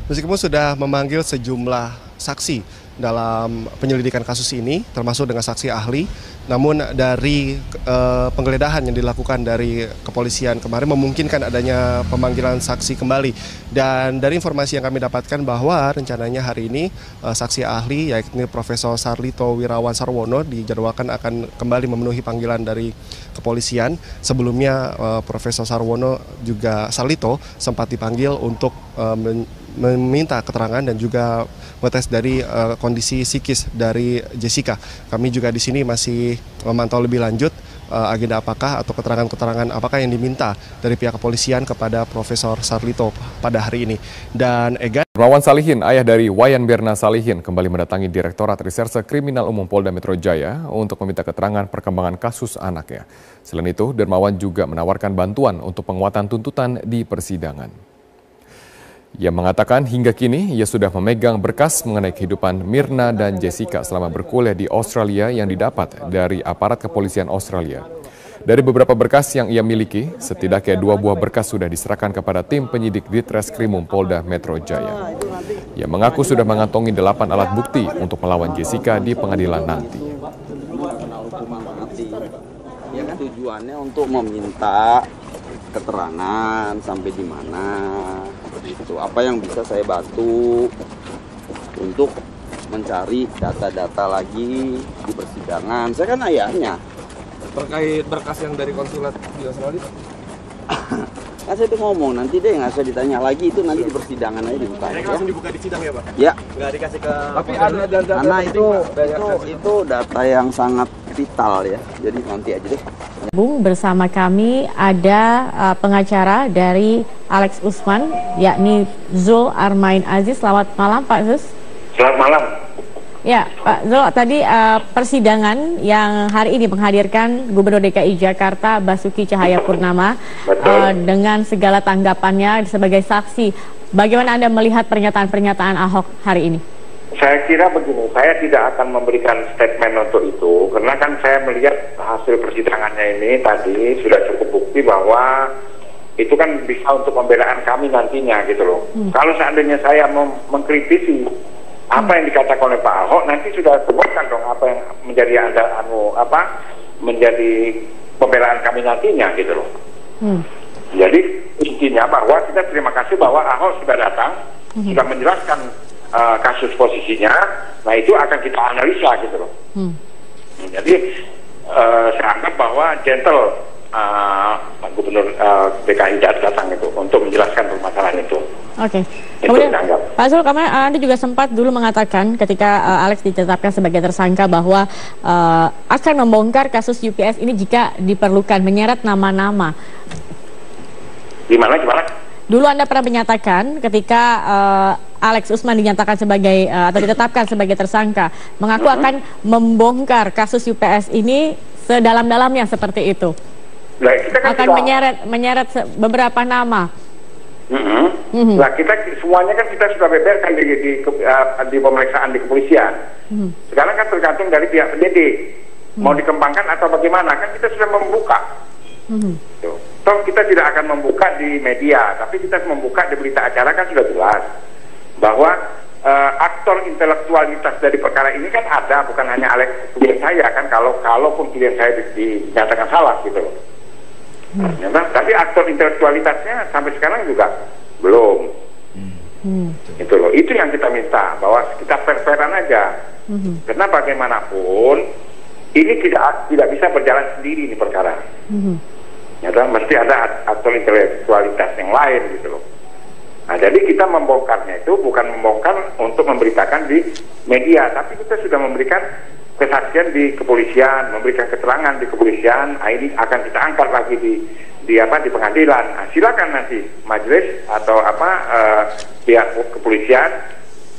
meskipun sudah memanggil sejumlah saksi dalam penyelidikan kasus ini, termasuk dengan saksi ahli, namun dari penggeledahan yang dilakukan dari kepolisian kemarin memungkinkan adanya pemanggilan saksi kembali. Dan dari informasi yang kami dapatkan bahwa rencananya hari ini saksi ahli yakni Profesor Sarlito Wirawan Sarwono dijadwalkan akan kembali memenuhi panggilan dari kepolisian. Sebelumnya Profesor Sarlito sempat dipanggil untuk meminta keterangan dan juga mengetes dari kondisi psikis dari Jessica. Kami juga di sini masih memantau lebih lanjut agenda apakah atau keterangan-keterangan apakah yang diminta dari pihak kepolisian kepada Profesor Sarlito pada hari ini. Dan Dermawan Salihin, ayah dari Wayan Mirna Salihin, kembali mendatangi Direktorat Reserse Kriminal Umum Polda Metro Jaya untuk meminta keterangan perkembangan kasus anaknya. Selain itu, Dermawan juga menawarkan bantuan untuk penguatan tuntutan di persidangan. Ia mengatakan hingga kini ia sudah memegang berkas mengenai kehidupan Mirna dan Jessica selama berkuliah di Australia yang didapat dari aparat kepolisian Australia. Dari beberapa berkas yang ia miliki, setidaknya 2 buah berkas sudah diserahkan kepada tim penyidik Ditreskrimum Polda Metro Jaya. Ia mengaku sudah mengantongi 8 alat bukti untuk melawan Jessica di pengadilan nanti. Tujuannya untuk meminta keterangan sampai di mana. Itu apa yang bisa saya bantu untuk mencari data-data lagi di persidangan. Saya kan ayahnya. Terkait berkas yang dari konsulat di Australia? Kan saya tuh ngomong nanti deh, nggak usah ditanya lagi, itu nanti di persidangan aja dibuka. Ini langsung dibuka di sidang ya, Pak? Ya. Nggak dikasih ke... Tapi ada data karena itu data yang sangat vital ya. Jadi nanti aja deh. Bung, bersama kami ada pengacara dari Alex Usman, yakni Zul Armain Aziz. Selamat malam, Pak Zul. Selamat malam. Ya, Pak Zul, tadi persidangan yang hari ini menghadirkan Gubernur DKI Jakarta Basuki Cahayapurnama dengan segala tanggapannya sebagai saksi. Bagaimana Anda melihat pernyataan-pernyataan Ahok hari ini? Saya kira begini, saya tidak akan memberikan statement untuk itu, karena kan saya melihat hasil persidangannya ini tadi sudah cukup bukti bahwa itu kan bisa untuk pembelaan kami nantinya gitu loh. Kalau seandainya saya mengkritisi apa yang dikatakan oleh Pak Ahok, nanti sudah terbukkan dong apa yang menjadi menjadi pembelaan kami nantinya gitu loh. Jadi intinya bahwa kita terima kasih bahwa Ahok sudah datang, sudah menjelaskan kasus posisinya, nah itu akan kita analisa gitu loh. Jadi saya anggap bahwa gentle Pak Gubernur DKI datang itu untuk menjelaskan permasalahan itu. Oke. Kemudian Pak Zul, Anda juga sempat dulu mengatakan ketika Alex ditetapkan sebagai tersangka bahwa akan membongkar kasus UPS ini jika diperlukan, menyeret nama-nama. Gimana? Dulu Anda pernah menyatakan ketika Alex Usman dinyatakan sebagai atau ditetapkan sebagai tersangka, mengaku akan membongkar kasus UPS ini sedalam-dalamnya seperti itu. Nah, kita kan akan menyeret beberapa nama. Nah, kita semuanya kan kita sudah beberkan di pemeriksaan di kepolisian. Sekarang kan tergantung dari pihak penyidik mau dikembangkan atau bagaimana, kan kita sudah membuka. Toh kita tidak akan membuka di media, tapi kita membuka di berita acara kan sudah jelas bahwa aktor intelektualitas dari perkara ini kan ada, bukan hanya Alex klien saya kan, kalaupun klien saya dinyatakan salah gitu loh. Tapi aktor intelektualitasnya sampai sekarang juga belum. Itu loh, itu yang kita minta, bahwa kita fair-fairan aja. Karena bagaimanapun ini tidak bisa berjalan sendiri ini perkara. Mesti ada aktor intelektualitas yang lain gitu loh. Nah, jadi kita membongkarnya itu bukan membongkar untuk memberitakan di media, tapi kita sudah memberikan kesaksian di kepolisian, memberikan keterangan di kepolisian. Nah, ini akan kita angkat lagi di pengadilan. Nah, silakan nanti majelis atau pihak kepolisian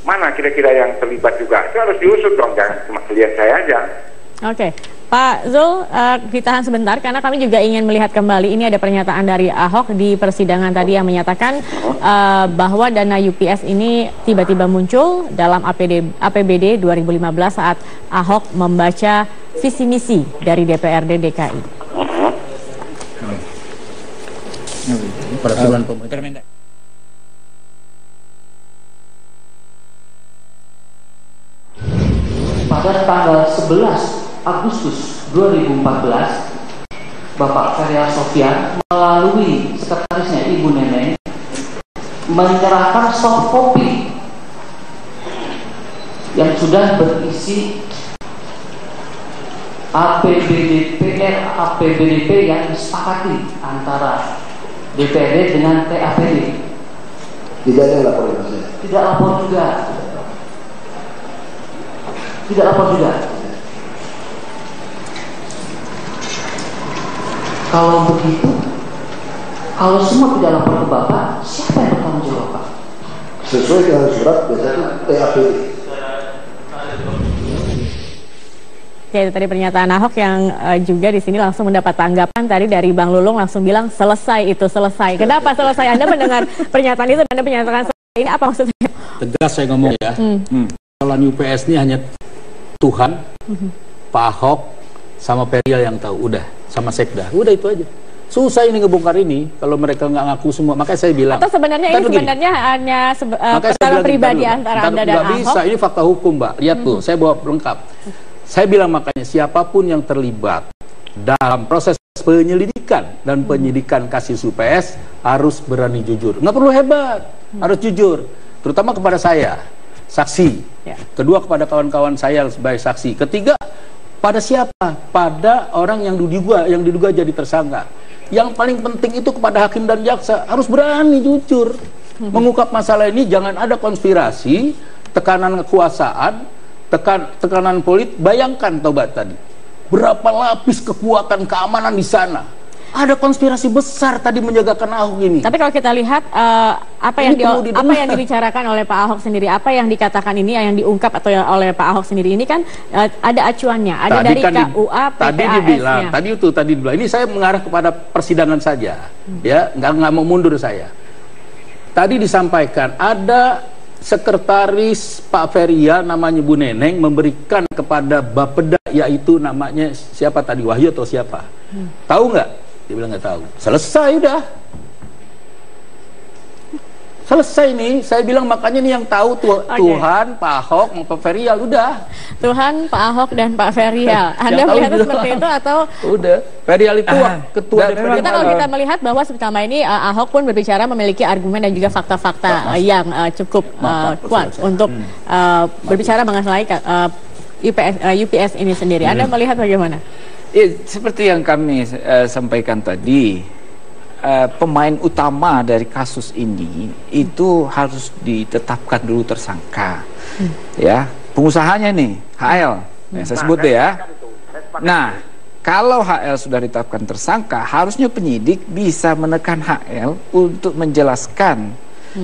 mana kira-kira yang terlibat juga, itu harus diusut dong, jangan cuma klien saya aja. Oke. Pak Zul, ditahan sebentar karena kami juga ingin melihat kembali. Ini ada pernyataan dari Ahok di persidangan tadi yang menyatakan bahwa dana UPS ini tiba-tiba muncul dalam APBD 2015 saat Ahok membaca visi misi dari DPRD DKI. Peraturan pemerintah. pada tanggal 11 Agustus 2014, Bapak Feryal Sofyan melalui sekretarisnya Ibu Neneng menyerahkan soft copy yang sudah berisi APBDP yang disepakati antara DPRD dengan TAPD. Tidak ada lapor ya? Tidak lapor juga. Tidak lapor juga. Kalau begitu, kalau semua tidak lapor ke Bapak, siapa yang bertanggung jawab, Pak? Sesuai dengan surat biasanya TAPD. Ya, itu tadi pernyataan Ahok yang juga di sini langsung mendapat tanggapan tadi dari Bang Lulung, langsung bilang selesai itu, selesai. Kenapa selesai? Anda mendengar pernyataan itu, Anda menyatakan selesai, ini apa maksudnya? Tegas saya ngomong ya. Persoalan UPS ini hanya Tuhan, Pak Ahok, sama Feryal yang tahu. Udah, sama Sekda. Udah itu aja. Susah ini ngebongkar ini kalau mereka nggak ngaku semua. Makanya saya bilang. Atau sebenarnya ini sebenarnya hanya perkara pribadi antara Anda dan Ahok? Nggak bisa, ini fakta hukum, Mbak. Lihat tuh, saya bawa lengkap. Saya bilang makanya siapapun yang terlibat dalam proses penyelidikan dan penyidikan kasus UPS harus berani jujur. Nggak perlu hebat, harus jujur. Terutama kepada saya, saksi. Kedua, kepada kawan-kawan saya sebagai saksi. Ketiga, pada siapa? Pada orang yang diduga jadi tersangka. Yang paling penting itu kepada hakim dan jaksa, harus berani jujur mengungkap masalah ini. Jangan ada konspirasi, tekanan kekuasaan, tekanan politik. Bayangkan Tobat tadi, berapa lapis kekuatan keamanan di sana. Ada konspirasi besar tadi menjagakan Ahok ini. Tapi kalau kita lihat apa yang dibicarakan oleh Pak Ahok sendiri, apa yang dikatakan ini, yang diungkap atau oleh Pak Ahok sendiri ini kan ada acuannya, ada dari KUA, PPAS-nya. Tadi dibilang, ini saya mengarah kepada persidangan saja, ya, nggak mau mundur saya. Tadi disampaikan ada sekretaris Pak Feryal namanya Bu Neneng memberikan kepada Bapeda, yaitu namanya siapa tadi, Wahyu atau siapa? Tahu nggak? Dia bilang nggak tahu. Selesai udah. Selesai nih. Saya bilang makanya nih yang tahu Tuhan, Pak Ahok, Pak Feryal, udah. Tuhan, Pak Ahok dan Pak Feryal. Anda melihat seperti itu atau? Udah. Feryal itu ketua DPR. Kalau kita melihat bahwa selama ini Ahok pun berbicara memiliki argumen dan juga fakta-fakta yang cukup kuat untuk berbicara mengenai UPS ini sendiri. Anda melihat bagaimana? Ya, seperti yang kami sampaikan tadi, pemain utama dari kasus ini itu harus ditetapkan dulu tersangka. Ya, pengusahanya nih, HL, yang saya sebut ya. Nah, kalau HL sudah ditetapkan tersangka, harusnya penyidik bisa menekan HL untuk menjelaskan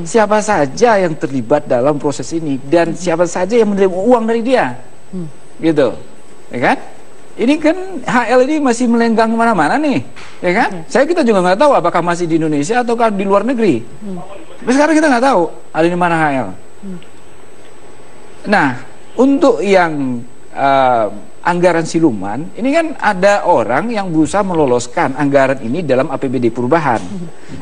siapa saja yang terlibat dalam proses ini dan siapa saja yang menerima uang dari dia, gitu, ya kan? Ini kan HL ini masih melenggang kemana-mana nih, ya kan? Kita juga nggak tahu apakah masih di Indonesia ataukah di luar negeri. Tapi sekarang kita nggak tahu ada di mana HL. Nah, untuk yang anggaran siluman, ini kan ada orang yang berusaha meloloskan anggaran ini dalam APBD perubahan,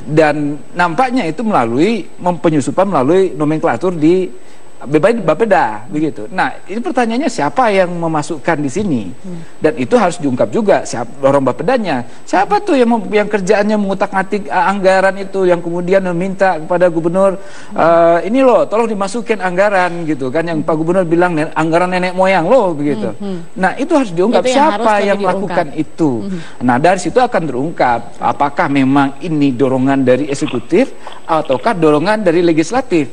dan nampaknya itu melalui penyusupan melalui nomenklatur di Bapeda, begitu. Nah, ini pertanyaannya siapa yang memasukkan di sini, dan itu harus diungkap juga siapa orang Bapedanya. Siapa tuh yang kerjaannya mengutak-atik anggaran itu, yang kemudian meminta kepada gubernur, ini loh, tolong dimasukin anggaran, gitu kan? Yang Pak Gubernur bilang anggaran nenek moyang loh, begitu. Nah, itu harus diungkap siapa yang melakukan itu. Nah, dari situ akan terungkap apakah memang ini dorongan dari eksekutif ataukah dorongan dari legislatif.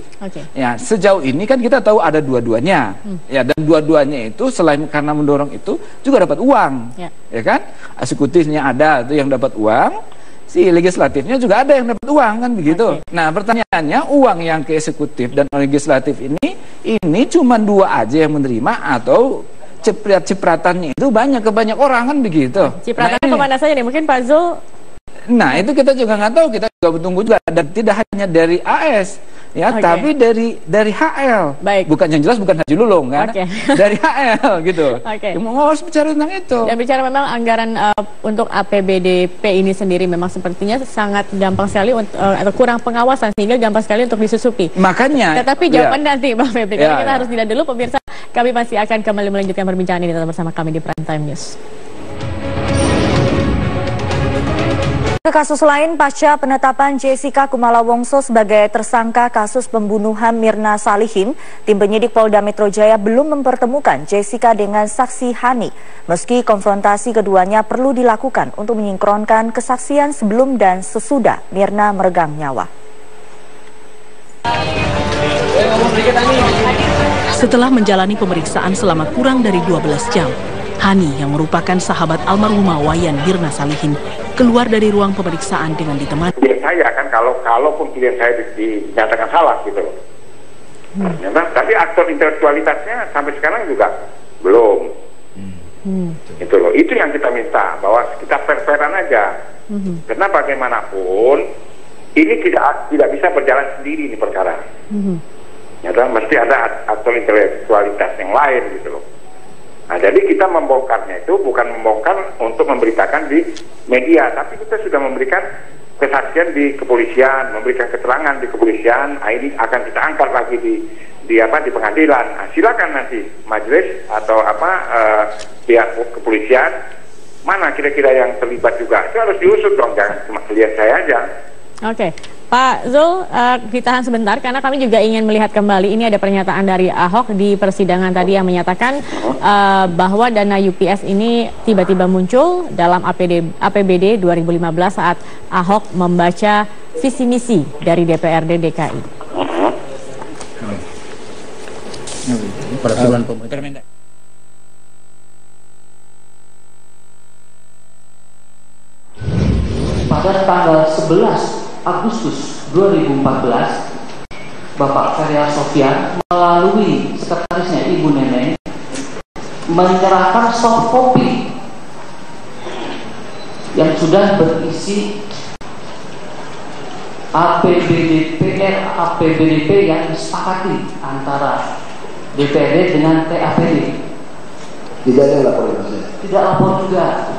Ya, sejauh ini kan kita tahu ada dua-duanya, ya, dan dua-duanya itu selain karena mendorong itu juga dapat uang, ya kan? Eksekutifnya ada itu yang dapat uang, si legislatifnya juga ada yang dapat uang, kan begitu. Nah, pertanyaannya, uang yang ke eksekutif dan legislatif ini cuma dua aja yang menerima atau cipratannya itu banyak ke banyak orang, kan begitu. Cipratannya kemana saja nih? Mungkin Pak Zul. Nah, itu kita juga nggak tahu, kita juga bertunggu juga, dan tidak hanya dari AS. Ya, tapi dari HL. Baik. Bukan yang jelas bukan Haji Lulung kan. Dari HL gitu. Mau harus bicara tentang itu. Dan bicara memang anggaran untuk APBDP ini sendiri memang sepertinya sangat gampang sekali atau kurang pengawasan sehingga gampang sekali untuk disusupi. Makanya. Tetapi jawaban nanti Bang Febri, karena kita harus tidak dulu pemirsa. Kami masih akan kembali melanjutkan perbincangan ini tetap bersama kami di Prime Time News. Ke kasus lain, pasca penetapan Jessica Kumala Wongso sebagai tersangka kasus pembunuhan Mirna Salihin, tim penyidik Polda Metro Jaya belum mempertemukan Jessica dengan saksi Hani. Meski konfrontasi keduanya perlu dilakukan untuk menyinkronkan kesaksian sebelum dan sesudah Mirna meregang nyawa. Setelah menjalani pemeriksaan selama kurang dari 12 jam, Hani yang merupakan sahabat almarhumah Wayan Mirna Salihin keluar dari ruang pemeriksaan dengan ditemani. Klien saya kan kalaupun klien saya dinyatakan salah gitu loh. Tapi aktor intelektualitasnya sampai sekarang juga belum. Itu loh. Itu yang kita minta, bahwa kita fair-fairan aja. Karena bagaimanapun ini tidak bisa berjalan sendiri di perkara. Mesti ada aktor intelektualitas yang lain gitu loh. Nah, jadi kita membongkarnya itu bukan membongkar untuk memberitakan di media, tapi kita sudah memberikan kesaksian di kepolisian, memberikan keterangan di kepolisian. Nah, ini akan kita angkat lagi di pengadilan. Nah, silakan nanti majelis atau pihak kepolisian mana kira-kira yang terlibat juga. Itu harus diusut dong, jangan cuma klien saya aja. Oke. Pak Zul, ditahan sebentar karena kami juga ingin melihat kembali. Ini ada pernyataan dari Ahok di persidangan tadi yang menyatakan bahwa dana UPS ini tiba-tiba muncul dalam APBD 2015 saat Ahok membaca visi misi dari DPRD DKI. Pada tanggal 11 Agustus 2014, Bapak Ferya Sofyan melalui sekretarisnya Ibu Neneng menyerahkan soft copy yang sudah berisi APBDP yang disepakati antara DPRD dengan TAPD. Tidak ada yang lapor ya? Tidak lapor juga.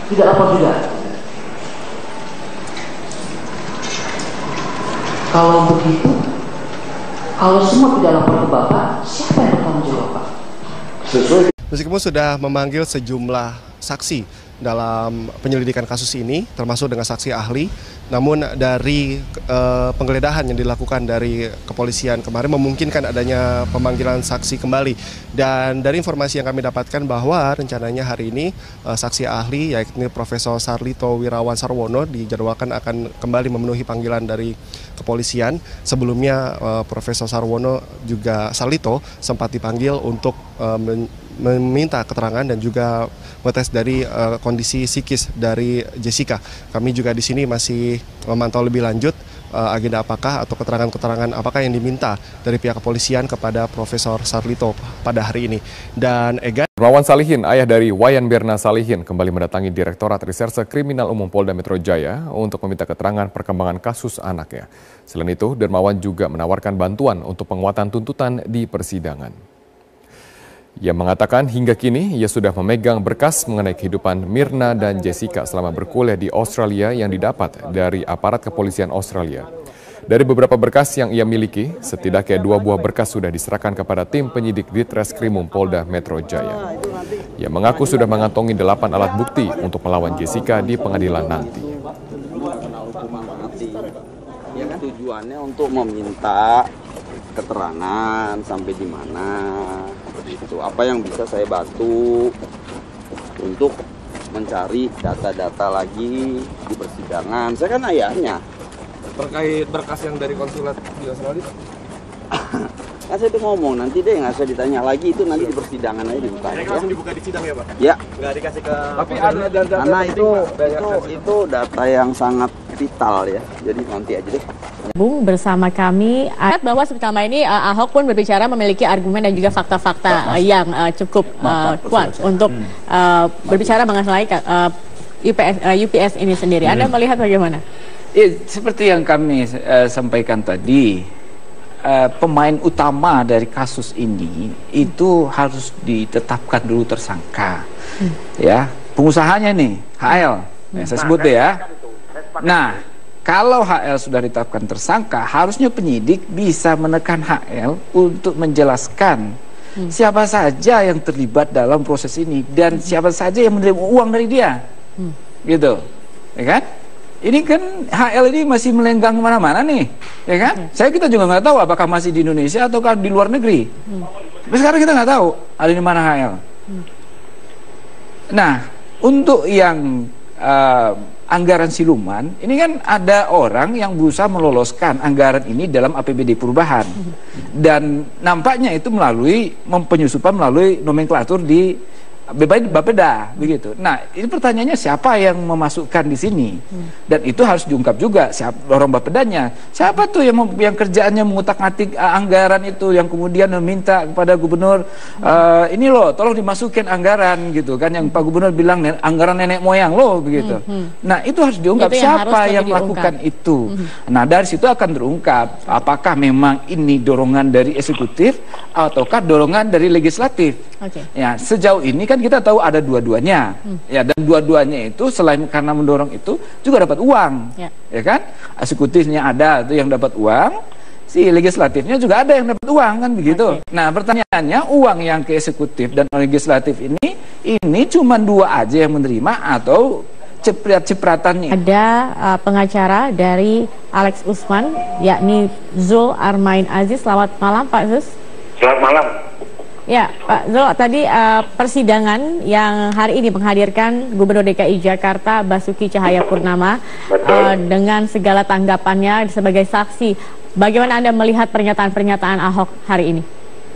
Tidak lapor juga. Kalau begitu, kalau semua tidak lapor ke Bapak, siapa yang bertanggung jawab, Pak? Meskipun sudah memanggil sejumlah saksi dalam penyelidikan kasus ini, termasuk dengan saksi ahli, namun dari penggeledahan yang dilakukan dari kepolisian kemarin memungkinkan adanya pemanggilan saksi kembali. Dan dari informasi yang kami dapatkan bahwa rencananya hari ini saksi ahli yakni Profesor Sarlito Wirawan Sarwono dijadwalkan akan kembali memenuhi panggilan dari kepolisian. Sebelumnya Profesor Sarwono juga Sarlito sempat dipanggil untuk meminta keterangan dan juga mengetes dari kondisi psikis dari Jessica. Kami juga di sini masih memantau lebih lanjut agenda apakah atau keterangan-keterangan apakah yang diminta dari pihak kepolisian kepada Profesor Sarlito pada hari ini. Dan Dermawan Salihin, ayah dari Wayan Mirna Salihin, kembali mendatangi Direktorat Reserse Kriminal Umum Polda Metro Jaya untuk meminta keterangan perkembangan kasus anaknya. Selain itu, Dermawan juga menawarkan bantuan untuk penguatan tuntutan di persidangan. Ia mengatakan hingga kini ia sudah memegang berkas mengenai kehidupan Mirna dan Jessica selama berkuliah di Australia yang didapat dari aparat kepolisian Australia. Dari beberapa berkas yang ia miliki, setidaknya 2 buah berkas sudah diserahkan kepada tim penyidik Ditreskrimum Polda Metro Jaya. Ia mengaku sudah mengantongi 8 alat bukti untuk melawan Jessica di pengadilan nanti. Tujuannya untuk meminta keterangan sampai di mana. Itu apa yang bisa saya bantu untuk mencari data-data lagi di persidangan. Saya kan ayahnya. Terkait berkas yang dari konsulat di Australia, Kan saya tuh ngomong nanti deh, nggak usah ditanya lagi, itu nanti di persidangan aja dibuka. Ini langsung dibuka di sidang ya, Pak? Ya. Nggak dikasih ke. Tapi ada data. Karena itu data yang sangat vital ya. Jadi nanti aja deh. Bung bersama kami bahwa selama ini Ahok pun berbicara memiliki argumen dan juga fakta-fakta yang cukup kuat untuk berbicara mengenai UPS ini sendiri. Anda melihat bagaimana? Ya, seperti yang kami sampaikan tadi, pemain utama dari kasus ini itu harus ditetapkan dulu tersangka. Ya, pengusahanya nih HL, saya sebut deh ya. Nah, kalau HL sudah ditetapkan tersangka, harusnya penyidik bisa menekan HL untuk menjelaskan siapa saja yang terlibat dalam proses ini dan siapa saja yang menerima uang dari dia, gitu, ya kan? Ini kan HL ini masih melenggang kemana-mana nih, ya kan? Kita juga nggak tahu apakah masih di Indonesia ataukah di luar negeri. Tapi sekarang kita nggak tahu ada di mana HL. Nah, untuk yang anggaran siluman, ini kan ada orang yang berusaha meloloskan anggaran ini dalam APBD perubahan, dan nampaknya itu melalui penyusupan melalui nomenklatur di Bapeda, begitu. Nah, ini pertanyaannya siapa yang memasukkan di sini, dan itu harus diungkap juga siapa orang Bapedanya. Siapa tuh yang kerjaannya mengutak-atik anggaran itu, yang kemudian meminta kepada gubernur, ini loh, tolong dimasukin anggaran, gitu kan? Yang Pak Gubernur bilang anggaran nenek moyang loh, begitu. Nah, itu harus diungkap itu siapa yang melakukan itu. Nah, dari situ akan terungkap apakah memang ini dorongan dari eksekutif ataukah dorongan dari legislatif. Ya, sejauh ini kan kita tahu ada dua-duanya, ya, dan dua-duanya itu selain karena mendorong itu juga dapat uang, ya kan? Eksekutifnya ada tuh yang dapat uang, si legislatifnya juga ada yang dapat uang, kan begitu. Nah, pertanyaannya uang yang ke eksekutif dan legislatif ini cuma dua aja yang menerima atau cipratannya? Ada pengacara dari Alex Usman, yakni Zul Armain Aziz. Selamat malam, Pak Zul. Selamat malam. Ya, Pak Zul, tadi persidangan yang hari ini menghadirkan Gubernur DKI Jakarta Basuki Cahayapurnama dengan segala tanggapannya sebagai saksi. Bagaimana Anda melihat pernyataan-pernyataan Ahok hari ini?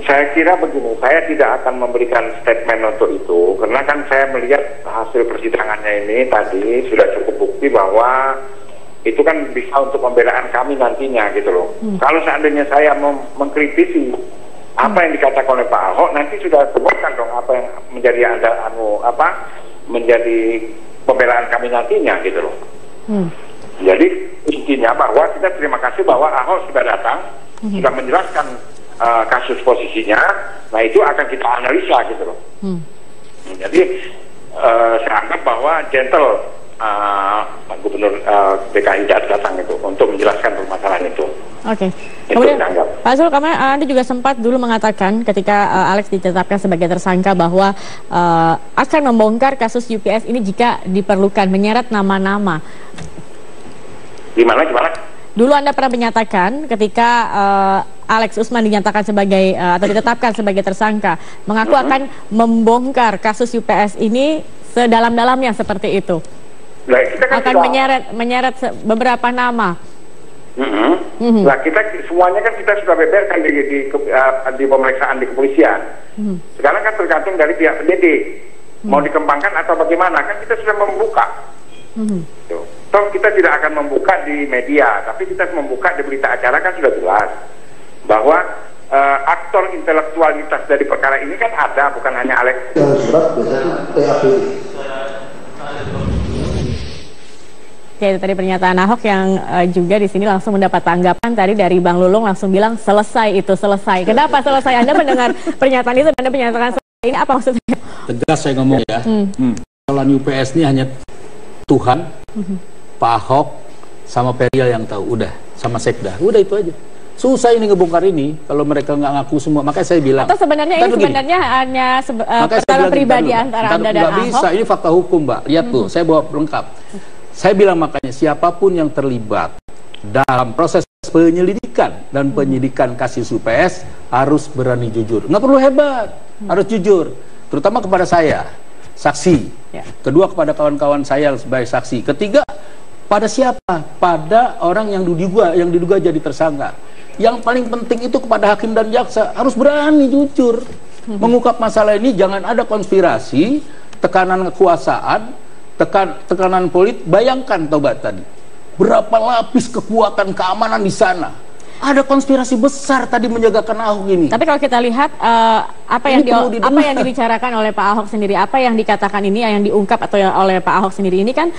Saya kira begini, saya tidak akan memberikan statement untuk itu, karena kan saya melihat hasil persidangannya ini tadi sudah cukup bukti bahwa itu kan bisa untuk pembelaan kami nantinya, gitu loh. Kalau seandainya saya mengkritisi apa yang dikatakan oleh Pak Ahok, nanti sudah terbukkan dong apa yang menjadi menjadi pembelaan kami nantinya, gitu loh. Jadi intinya bahwa kita terima kasih bahwa Ahok sudah datang, sudah menjelaskan kasus posisinya. Nah, itu akan kita analisa, gitu loh. Jadi saya anggap bahwa gentle Pak Gubernur DKI datang itu untuk menjelaskan permasalahan itu. Oke. Kemudian Pak Zul, Anda juga sempat dulu mengatakan ketika Alex ditetapkan sebagai tersangka bahwa akan membongkar kasus UPS ini jika diperlukan, menyeret nama-nama. Gimana? Dulu Anda pernah menyatakan ketika Alex Usman dinyatakan sebagai atau ditetapkan sebagai tersangka, mengaku akan membongkar kasus UPS ini sedalam-dalamnya seperti itu. Nah, kita kan akan menyeret beberapa nama. Nah, kita semuanya kan kita sudah beberkan di pemeriksaan di kepolisian. Sekarang kan tergantung dari pihak penyidik mau dikembangkan atau bagaimana, kan kita sudah membuka. Toh kita tidak akan membuka di media, tapi kita membuka di berita acara kan sudah jelas bahwa aktor intelektualitas dari perkara ini kan ada, bukan hanya Alex. Oke, itu tadi pernyataan Ahok yang juga di sini langsung mendapat tanggapan tadi dari Bang Lulung, langsung bilang selesai itu, selesai. Kenapa selesai? Anda mendengar pernyataan itu, Anda menyatakan selesai, ini apa maksudnya? Tegas saya ngomong ya. Kalau UPS ini hanya Tuhan, Pak Ahok sama Perial yang tahu, udah, sama Sekda, udah itu aja. Susah ini ngebongkar ini kalau mereka nggak ngaku semua. Makanya saya bilang. Atau sebenarnya ini sebenarnya hanya perkara pribadi antara Anda dan Ahok. Nggak bisa, ini fakta hukum, Mbak. Lihat tuh, saya bawa lengkap. Saya bilang makanya siapapun yang terlibat dalam proses penyelidikan dan penyidikan kasus UPS harus berani jujur. Nggak perlu hebat, harus jujur. Terutama kepada saya, saksi. Kedua, kepada kawan-kawan saya sebagai saksi. Ketiga, pada siapa? Pada orang yang diduga jadi tersangka. Yang paling penting itu kepada hakim dan jaksa, harus berani jujur mengungkap masalah ini. Jangan ada konspirasi, tekanan kekuasaan, tekanan politik. Bayangkan Tobat tadi, berapa lapis kekuatan keamanan di sana. Ada konspirasi besar tadi menjagakan Ahok ini. Tapi kalau kita lihat apa yang dibicarakan oleh Pak Ahok sendiri, apa yang dikatakan ini, yang diungkap atau oleh Pak Ahok sendiri ini kan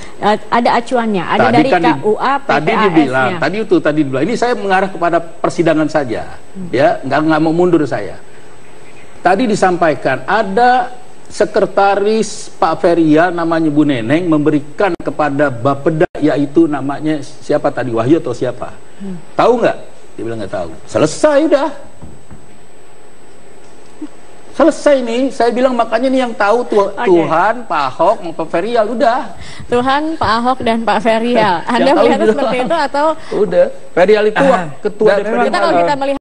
ada acuannya, ada tadi dari kan KUA, PPAS-nya. Tadi dibilang, ini saya mengarah kepada persidangan saja, ya, nggak mau mundur saya. Tadi disampaikan ada sekretaris Pak Ferial namanya Bu Neneng memberikan kepada Bapeda, yaitu namanya siapa tadi, Wahyu atau siapa? Tahu nggak? Dia bilang nggak tahu. Selesai udah. Selesai nih, saya bilang makanya nih yang tahu Tuhan, Pak Ahok, mau Pak Ferial, udah. Tuhan, Pak Ahok dan Pak Ferial. Anda melihatnya seperti itu atau? Udah. Ferial itu ketua DPD. Kalau kita melihat